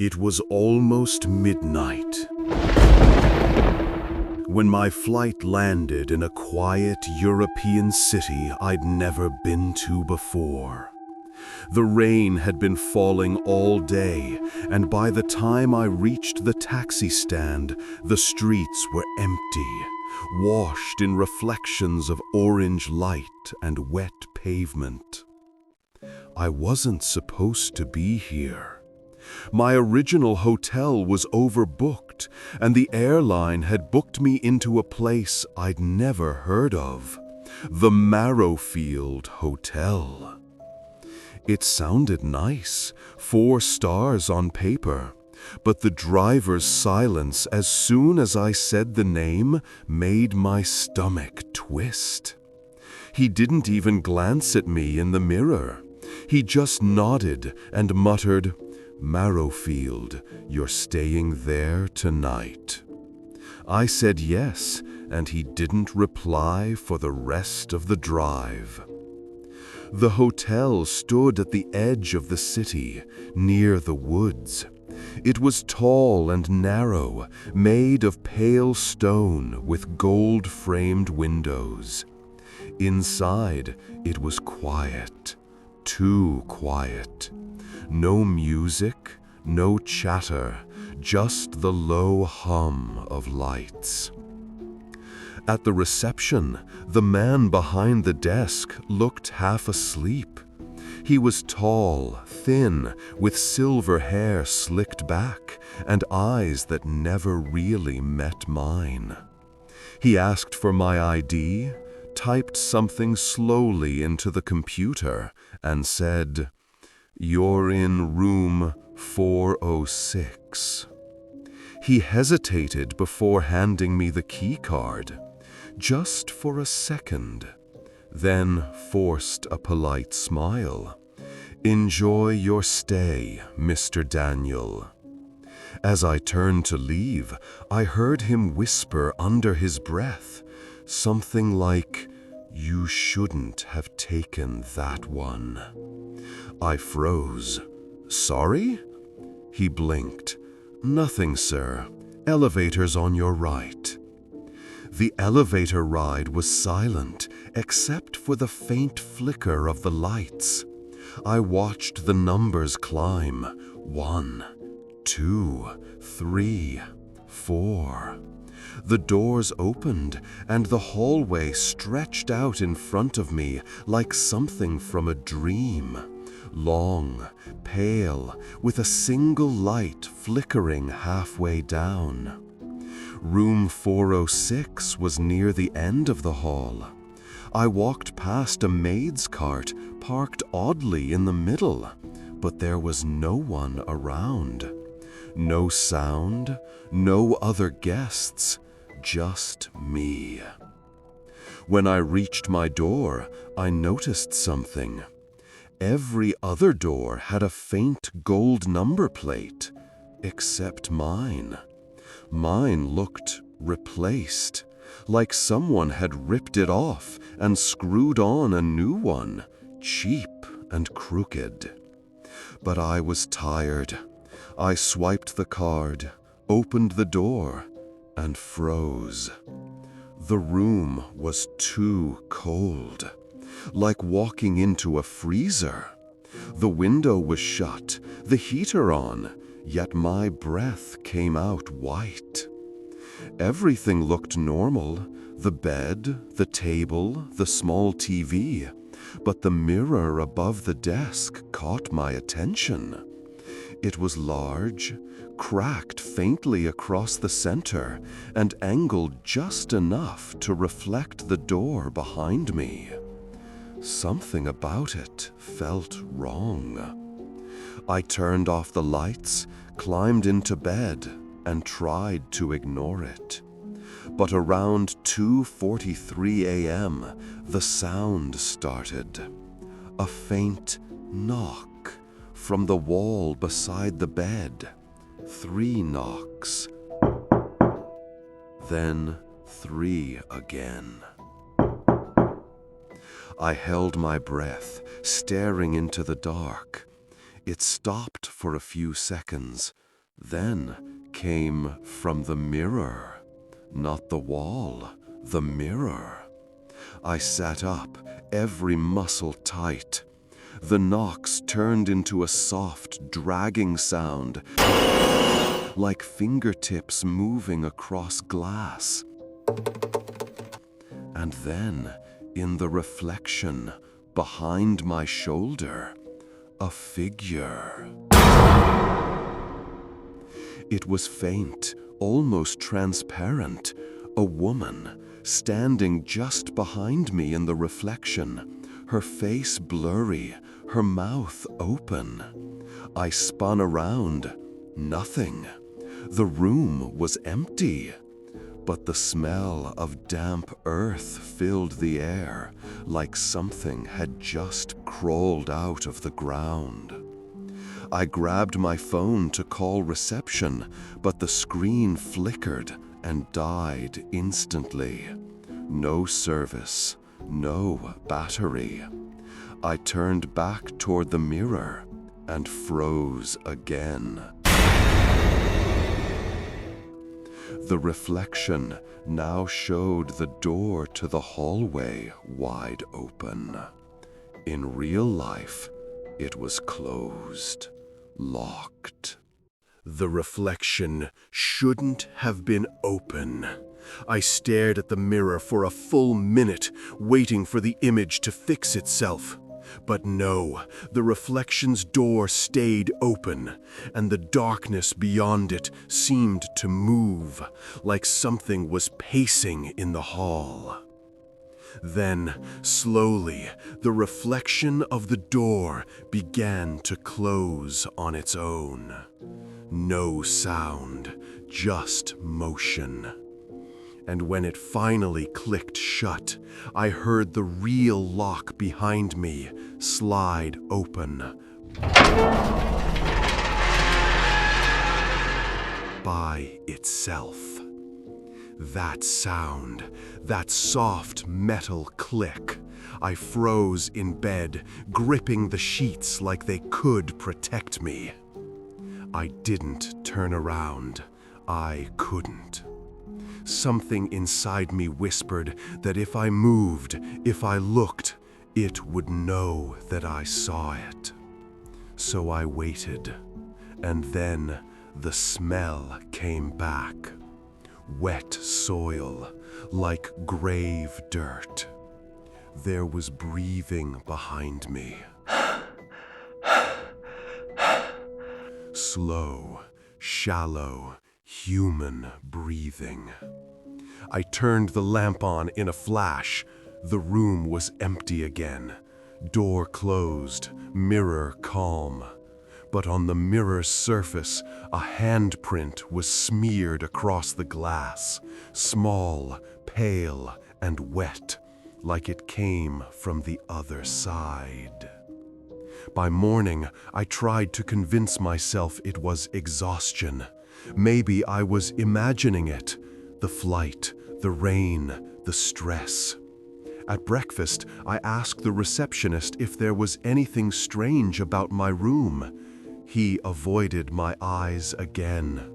It was almost midnight when my flight landed in a quiet European city I'd never been to before. The rain had been falling all day, and by the time I reached the taxi stand, the streets were empty, washed in reflections of orange light and wet pavement. I wasn't supposed to be here. My original hotel was overbooked, and the airline had booked me into a place I'd never heard of, the Marrowfield Hotel. It sounded nice, 4 stars on paper, but the driver's silence as soon as I said the name made my stomach twist. He didn't even glance at me in the mirror. He just nodded and muttered, "Marrowfield, you're staying there tonight." I said yes, and he didn't reply for the rest of the drive. The hotel stood at the edge of the city, near the woods. It was tall and narrow, made of pale stone with gold-framed windows. Inside, it was quiet, too quiet. No music, no chatter, just the low hum of lights. At the reception, the man behind the desk looked half asleep. He was tall, thin, with silver hair slicked back, and eyes that never really met mine. He asked for my ID, typed something slowly into the computer, and said, "You're in room 406. He hesitated before handing me the key card, just for a second, then forced a polite smile. "Enjoy your stay, Mr. Daniel." As I turned to leave, I heard him whisper under his breath, something like, "You shouldn't have taken that one." I froze. "Sorry?" He blinked. "Nothing, sir. Elevator's on your right." The elevator ride was silent, except for the faint flicker of the lights. I watched the numbers climb. 1, 2, 3, 4. The doors opened, and the hallway stretched out in front of me like something from a dream. Long, pale, with a single light flickering halfway down. Room 406 was near the end of the hall. I walked past a maid's cart parked oddly in the middle, but there was no one around. No sound, no other guests, just me. When I reached my door, I noticed something. Every other door had a faint gold number plate, except mine. Mine looked replaced, like someone had ripped it off and screwed on a new one, cheap and crooked. But I was tired. I swiped the card, opened the door, and froze. The room was too cold, like walking into a freezer. The window was shut, the heater on, yet my breath came out white. Everything looked normal, the bed, the table, the small TV, but the mirror above the desk caught my attention. It was large, cracked faintly across the center, and angled just enough to reflect the door behind me. Something about it felt wrong. I turned off the lights, climbed into bed, and tried to ignore it. But around 2:43 a.m., the sound started. A faint knock from the wall beside the bed. 3 knocks. Then 3 again. I held my breath, staring into the dark. It stopped for a few seconds, then came from the mirror. Not the wall, the mirror. I sat up, every muscle tight. The knocks turned into a soft, dragging sound, like fingertips moving across glass. And then, in the reflection, behind my shoulder, a figure. It was faint, almost transparent, a woman, standing just behind me in the reflection, her face blurry, her mouth open. I spun around. Nothing. The room was empty. But the smell of damp earth filled the air, like something had just crawled out of the ground. I grabbed my phone to call reception, but the screen flickered and died instantly. No service, no battery. I turned back toward the mirror and froze again. The reflection now showed the door to the hallway wide open. In real life, it was closed, locked. The reflection shouldn't have been open. I stared at the mirror for a full minute, waiting for the image to fix itself. But no, the reflection's door stayed open, and the darkness beyond it seemed to move, like something was pacing in the hall. Then, slowly, the reflection of the door began to close on its own. No sound, just motion. And when it finally clicked shut, I heard the real lock behind me slide open by itself. That sound, that soft metal click, I froze in bed, gripping the sheets like they could protect me. I didn't turn around. I couldn't. Something inside me whispered that if I moved, if I looked, it would know that I saw it. So I waited, and then the smell came back. Wet soil, like grave dirt. There was breathing behind me. Slow, shallow, human breathing. I turned the lamp on in a flash. The room was empty again. Door closed, mirror calm. But on the mirror's surface, a handprint was smeared across the glass, small, pale, and wet, like it came from the other side. By morning, I tried to convince myself it was exhaustion. Maybe I was imagining it. The flight, the rain, the stress. At breakfast, I asked the receptionist if there was anything strange about my room. He avoided my eyes again.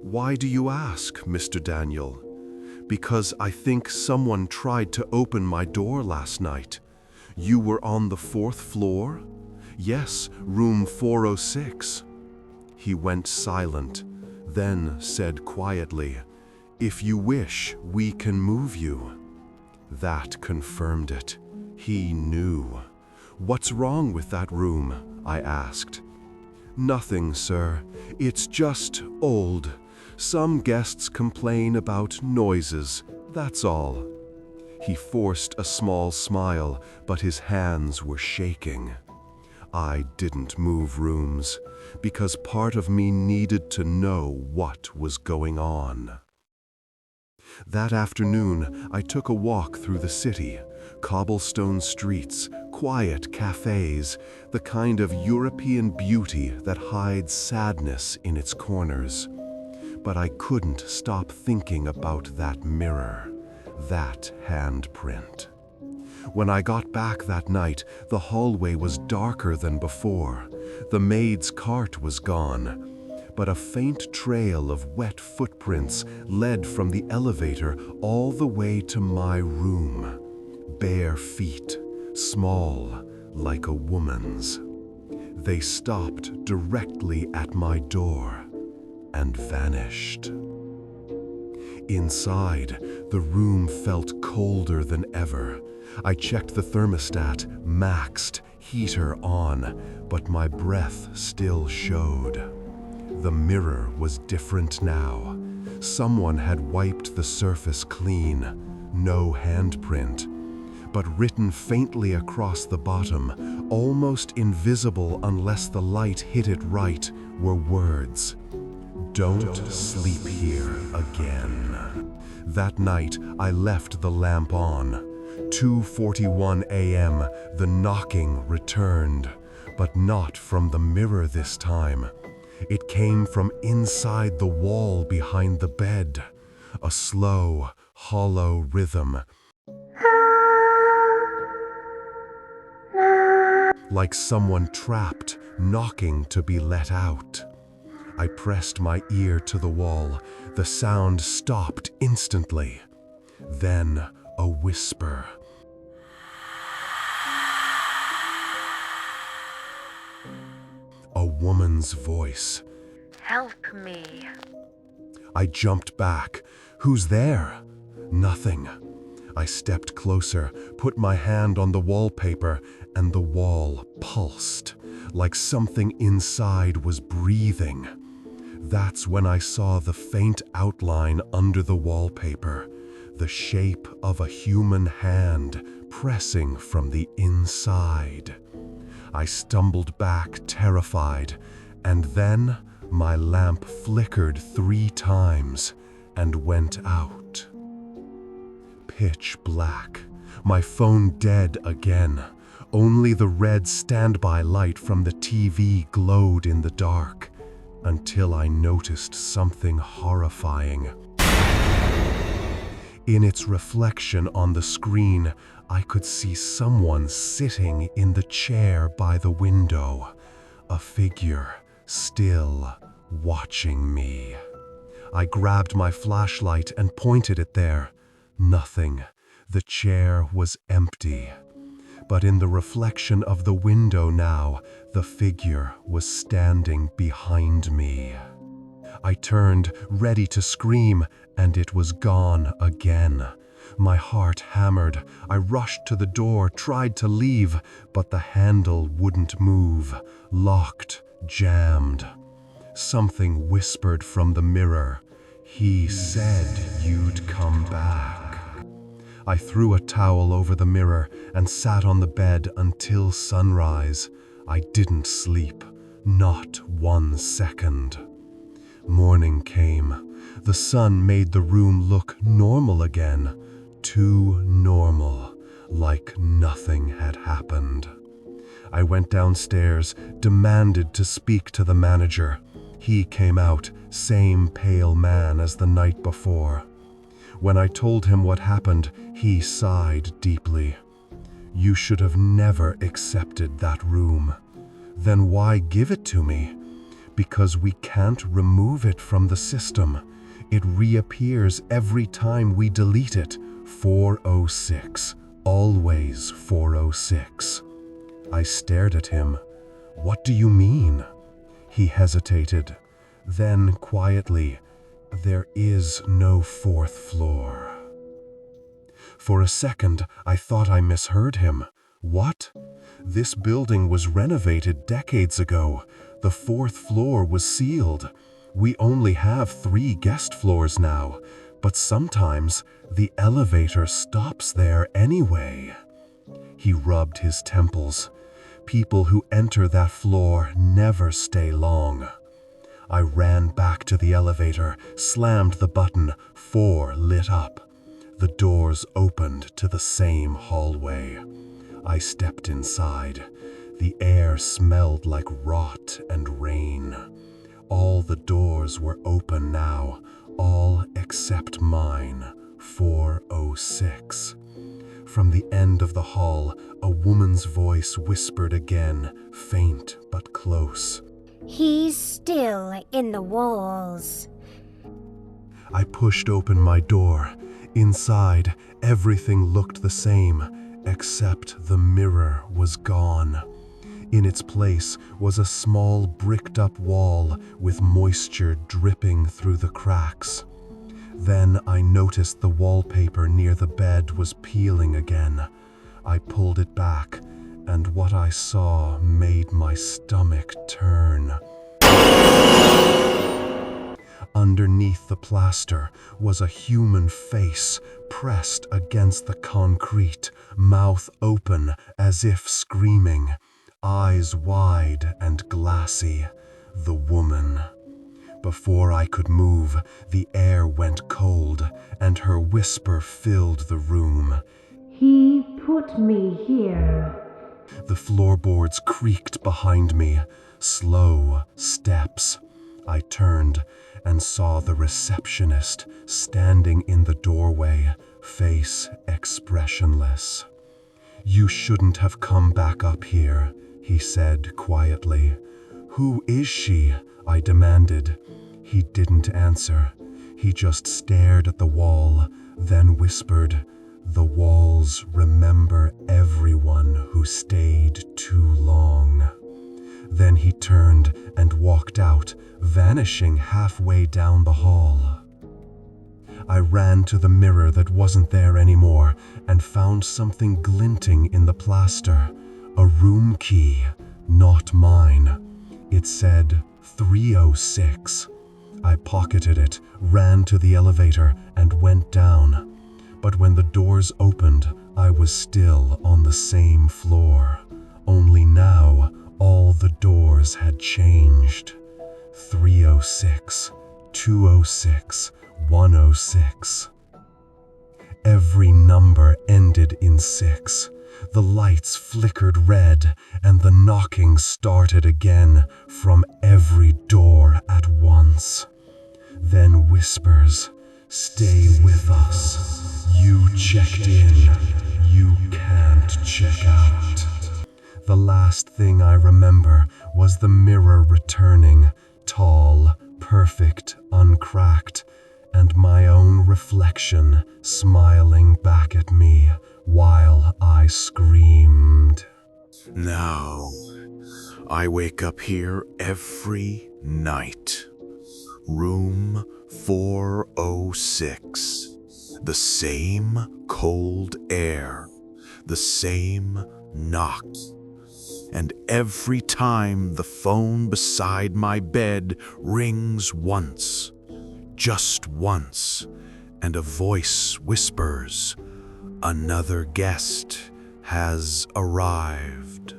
"Why do you ask, Mr. Daniel?" "Because I think someone tried to open my door last night." "You were on the 4th floor?" "Yes, room 406. He went silent, then said quietly, "If you wish, we can move you." That confirmed it. He knew. "What's wrong with that room?" I asked. "Nothing, sir. It's just old. Some guests complain about noises, that's all." He forced a small smile, but his hands were shaking. I didn't move rooms, because part of me needed to know what was going on. That afternoon, I took a walk through the city. Cobblestone streets, quiet cafes, the kind of European beauty that hides sadness in its corners. But I couldn't stop thinking about that mirror, that handprint. When I got back that night, the hallway was darker than before. The maid's cart was gone. but a faint trail of wet footprints led from the elevator all the way to my room. Bare feet, small, like a woman's. They stopped directly at my door and vanished. Inside, the room felt colder than ever. I checked the thermostat, maxed, heater on, but my breath still showed. The mirror was different now. Someone had wiped the surface clean, no handprint, but written faintly across the bottom, almost invisible unless the light hit it right, were words. "Don't sleep here again." That night, I left the lamp on. 2:41 a.m., the knocking returned, but not from the mirror this time. It came from inside the wall behind the bed, a slow, hollow rhythm, like someone trapped, knocking to be let out. I pressed my ear to the wall. The sound stopped instantly. Then a whisper. A woman's voice. "Help me." I jumped back. Who's there? Nothing. I stepped closer, put my hand on the wallpaper, and the wall pulsed, like something inside was breathing. That's when I saw the faint outline under the wallpaper, the shape of a human hand pressing from the inside. I stumbled back, terrified, and then my lamp flickered 3 times and went out. Pitch black, my phone dead again. Only the red standby light from the TV glowed in the dark, until I noticed something horrifying. In its reflection on the screen, I could see someone sitting in the chair by the window, a figure still watching me. I grabbed my flashlight and pointed it there. Nothing. The chair was empty. But in the reflection of the window now, the figure was standing behind me. I turned, ready to scream, and it was gone again. My heart hammered. I rushed to the door, tried to leave, but the handle wouldn't move. Locked, jammed. Something whispered from the mirror. "He said you'd come back." I threw a towel over the mirror and sat on the bed until sunrise. I didn't sleep, not 1 second. Morning came. The sun made the room look normal again. Too normal, like nothing had happened. I went downstairs, demanded to speak to the manager. He came out, same pale man as the night before. When I told him what happened, he sighed deeply. "You should have never accepted that room." "Then why give it to me?" "Because we can't remove it from the system. It reappears every time we delete it. 406. Always 406. I stared at him. "What do you mean?" He hesitated. Then, quietly, "There is no 4th floor." For a second, I thought I misheard him. What? This building was renovated decades ago. The 4th floor was sealed. We only have 3 guest floors now, but sometimes the elevator stops there anyway. He rubbed his temples. People who enter that floor never stay long. I ran back to the elevator, slammed the button, 4 lit up. The doors opened to the same hallway. I stepped inside. The air smelled like rot and rain. All the doors were open now, all except mine, 406. From the end of the hall, a woman's voice whispered again, faint but close. He's still in the walls. I pushed open my door. Inside, everything looked the same, except the mirror was gone. In its place was a small bricked-up wall with moisture dripping through the cracks. Then I noticed the wallpaper near the bed was peeling again. I pulled it back, and what I saw made my stomach turn. Underneath the plaster was a human face pressed against the concrete, mouth open as if screaming, eyes wide and glassy. The woman. Before I could move, the air went cold, and her whisper filled the room. He put me here. The floorboards creaked behind me. Slow steps. I turned and saw the receptionist standing in the doorway, face expressionless. "You shouldn't have come back up here," he said quietly. "Who is she?" I demanded. He didn't answer. He just stared at the wall, then whispered, "The walls remember everyone who stayed too long." Then he turned and walked out, vanishing halfway down the hall. I ran to the mirror that wasn't there anymore and found something glinting in the plaster. A room key, not mine. It said 306. I pocketed it, ran to the elevator, and went down. But when the doors opened, I was still on the same floor. Only now, all the doors had changed. 306, 206, 106. Every number ended in 6. The lights flickered red, and the knocking started again from every door at once. Then whispers, "Stay with us. You checked in. You can't check out." The last thing I remember was the mirror returning, tall, perfect, uncracked, and my own reflection smiling back at me while I screamed. Now, I wake up here every night. Room 406. The same cold air, the same knock. And every time the phone beside my bed rings once, just once, and a voice whispers, "Another guest has arrived."